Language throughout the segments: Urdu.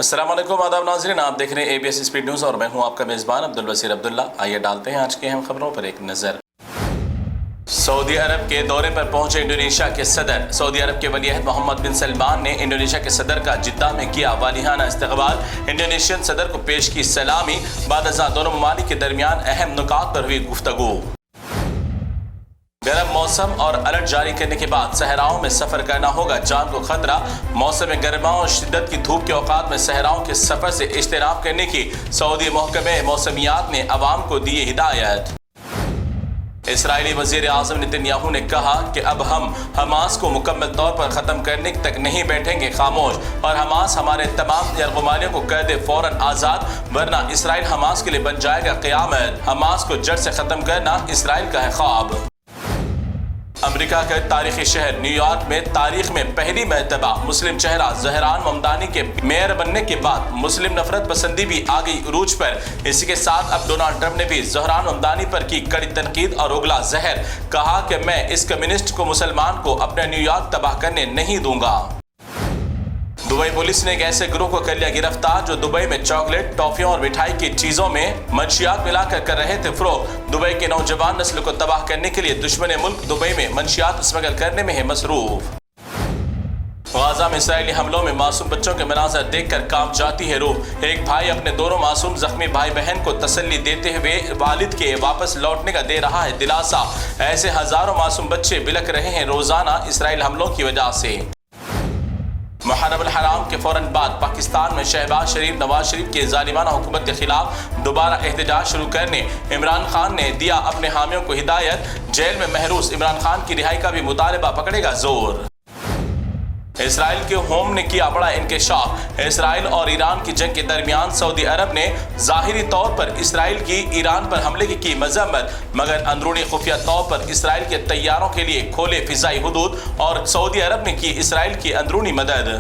السلام علیکم، آداب ناظرین، آپ دیکھ رہے ہیں ABS اسپیڈ نیوز اور میں ہوں آپ کا میزبان عبدالبصیر عبداللہ۔ آئیے ڈالتے ہیں آج کی اہم خبروں پر ایک نظر۔ سعودی عرب کے دورے پر پہنچے انڈونیشیا کے صدر۔ سعودی عرب کے ولی عہد محمد بن سلمان نے انڈونیشیا کے صدر کا جدہ میں کیا والہانہ استقبال۔ انڈونیشین صدر کو پیش کی سلامی۔ بعد ازاں دونوں ممالک کے درمیان اہم نکات پر ہوئی گفتگو۔ گرم موسم اور الرٹ جاری کرنے کے بعد صحراؤں میں سفر کرنا ہوگا جان کو خطرہ۔ موسم گرما اور شدت کی دھوپ کے اوقات میں صحراؤں کے سفر سے اجتناب کرنے کی سعودی محکمہ موسمیات نے عوام کو دی ہدایت۔ اسرائیلی وزیر اعظم نتن یاہو نے کہا کہ اب ہم حماس کو مکمل طور پر ختم کرنے تک نہیں بیٹھیں گے خاموش، اور حماس ہمارے تمام یرغمالیوں کو کر دے فوراً آزاد، ورنہ اسرائیل حماس کے لیے بن جائے گا قیامت۔ حماس کو جڑ سے ختم کرنا اسرائیل کا ہے خواب۔ امریکہ کا تاریخی شہر نیو یارک میں تاریخ میں پہلی مرتبہ مسلم چہرہ زہران ممدانی کے میئر بننے کے بعد مسلم نفرت پسندی بھی آ گئی عروج پر۔ اسی کے ساتھ اب ڈونلڈ ٹرمپ نے بھی زہران ممدانی پر کی کڑی تنقید اور اگلا زہر، کہا کہ میں اس کمیونسٹ کو مسلمان کو اپنا نیو یارک تباہ کرنے نہیں دوں گا۔ دبئی پولیس نے ایک ایسے گروہ کو کر لیا گرفتار جو دبئی میں چاکلیٹ، ٹافیوں اور مٹھائی کی چیزوں میں منشیات ملا کر رہے تھے فروخت۔ دبئی کے نوجوان نسل کو تباہ کرنے کے لیے دشمن ملک دبئی میں منشیات اسمگل کرنے میں ہے مصروف۔ غزہ میں اسرائیلی حملوں میں معصوم بچوں کے مناظر دیکھ کر کانپ جاتی ہے روح۔ ایک بھائی اپنے دونوں معصوم زخمی بھائی بہن کو تسلی دیتے ہوئے والد کے واپس لوٹنے کا دے رہا ہے دلاسا۔ ایسے ہزاروں معصوم بچے بلک رہے ہیں روزانہ اسرائیل حملوں کی وجہ سے۔ محرم الحرام کے فوراً بعد پاکستان میں شہباز شریف نواز شریف کی ظالمانہ حکومت کے خلاف دوبارہ احتجاج شروع کرنے عمران خان نے دیا اپنے حامیوں کو ہدایت۔ جیل میں محروس عمران خان کی رہائی کا بھی مطالبہ پکڑے گا زور۔ اسرائیل کے ہوم نے کیا بڑا انکشاف۔ اسرائیل اور ایران کی جنگ کے درمیان سعودی عرب نے ظاہری طور پر اسرائیل کی ایران پر حملے کی مذمت، مگر اندرونی خفیہ طور پر اسرائیل کے طیاروں کے لیے کھولے فضائی حدود، اور سعودی عرب نے کی اسرائیل کی اندرونی مدد۔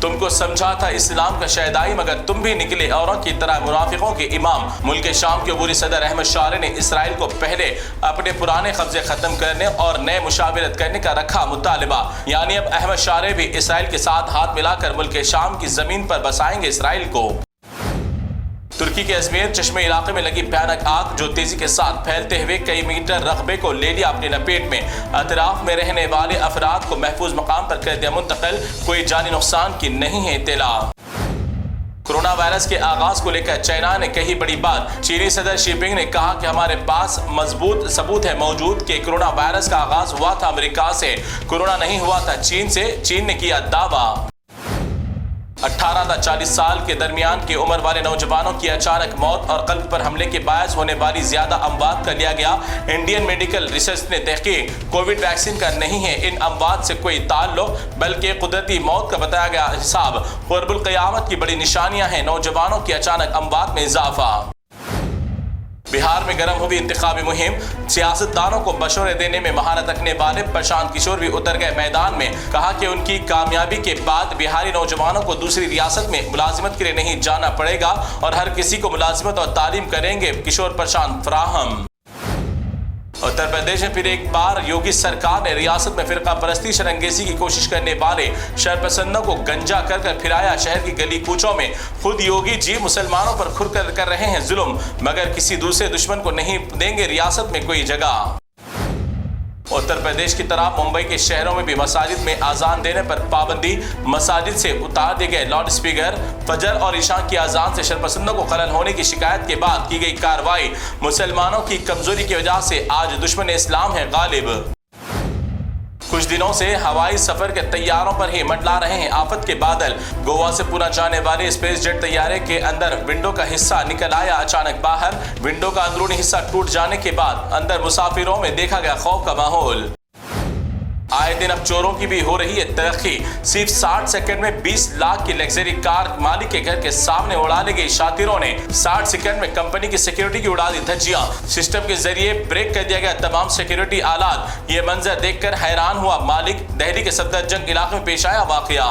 تم کو سمجھا تھا اسلام کا شہدائی، مگر تم بھی نکلے اوروں کی طرح منافقوں کے امام۔ ملک شام کے عبوری صدر احمد شارع نے اسرائیل کو پہلے اپنے پرانے قبضے ختم کرنے اور نئے مشاورت کرنے کا رکھا مطالبہ، یعنی اب احمد شارع بھی اسرائیل کے ساتھ ہاتھ ملا کر ملک شام کی زمین پر بسائیں گے اسرائیل کو۔ ترکی کے ازمیر چشمے علاقے میں لگی بھیانک آگ جو تیزی کے ساتھ پھیلتے ہوئے کئی میٹر رقبے کو لے لیا اپنی لپیٹ میں۔ اطراف میں رہنے والے افراد کو محفوظ مقام پر کر دیا منتقل، کوئی جانی نقصان کی نہیں ہے اطلاع۔ کورونا وائرس کے آغاز کو لے کر چائنا نے کہی بڑی بات۔ چینی صدر شی پنگ نے کہا کہ ہمارے پاس مضبوط ثبوت ہے موجود کہ کورونا وائرس کا آغاز ہوا تھا امریکہ سے، کورونا نہیں ہوا تھا چین سے، چین نے کیا دعویٰ۔ 18 تا 40 سال کے درمیان کی عمر والے نوجوانوں کی اچانک موت اور قلب پر حملے کے باعث ہونے والی زیادہ اموات کا لیا گیا انڈین میڈیکل ریسرچ نے تحقیق۔ کووڈ ویکسین کا نہیں ہے ان اموات سے کوئی تعلق، بلکہ قدرتی موت کا بتایا گیا حساب۔ قرب القیامت کی بڑی نشانیاں ہیں نوجوانوں کی اچانک اموات میں اضافہ۔ بہار میں گرم ہوئی انتخابی مہم، سیاستدانوں کو مشورے دینے میں مہارت رکھنے والے پرشانت کشور بھی اتر گئے میدان میں۔ کہا کہ ان کی کامیابی کے بعد بہاری نوجوانوں کو دوسری ریاست میں ملازمت کے لیے نہیں جانا پڑے گا اور ہر کسی کو ملازمت اور تعلیم کریں گے کشور پرشانت فراہم۔ اتر پردیش میں پھر ایک بار یوگی سرکار نے ریاست میں فرقہ پرستی شرنگیزی کی کوشش کرنے والے شرپسندوں کو گنجا کر پھرایا شہر کی گلی کوچوں میں۔ خود یوگی جی مسلمانوں پر کھل کر رہے ہیں ظلم، مگر کسی دوسرے دشمن کو نہیں دیں گے ریاست میں کوئی جگہ۔ اتر پردیش کی طرح ممبئی کے شہروں میں بھی مساجد میں اذان دینے پر پابندی، مساجد سے اتار دیے گئے لاؤڈ اسپیکر۔ فجر اور عشاء کی اذان سے شرپسندوں کو خلل ہونے کی شکایت کے بعد کی گئی کارروائی۔ مسلمانوں کی کمزوری کی وجہ سے آج دشمن اسلام ہے غالب۔ کچھ دنوں سے ہوائی سفر کے طیاروں پر ہی منڈلا رہے ہیں آفت کے بادل۔ گوا سے پونا جانے والے اسپیس جیٹ طیارے کے اندر ونڈو کا حصہ نکل آیا اچانک باہر۔ ونڈو کا اندرونی حصہ ٹوٹ جانے کے بعد اندر مسافروں میں دیکھا گیا خوف کا ماحول۔ آئے دن اب چوروں کی بھی ہو رہی ہے ترقی۔ صرف 60 سیکنڈ میں 20 لاکھ کی لگژری کار مالک کے گھر کے سامنے اڑا لی گئی شاطروں نے۔ 60 سیکنڈ میں کمپنی کی سیکیورٹی کی اڑا دی دھجیاں۔ سسٹم کے ذریعے بریک کر دیا گیا تمام سیکیورٹی آلات۔ یہ منظر دیکھ کر حیران ہوا مالک۔ دہلی کے صفدر جنگ علاقے میں پیش آیا واقعہ۔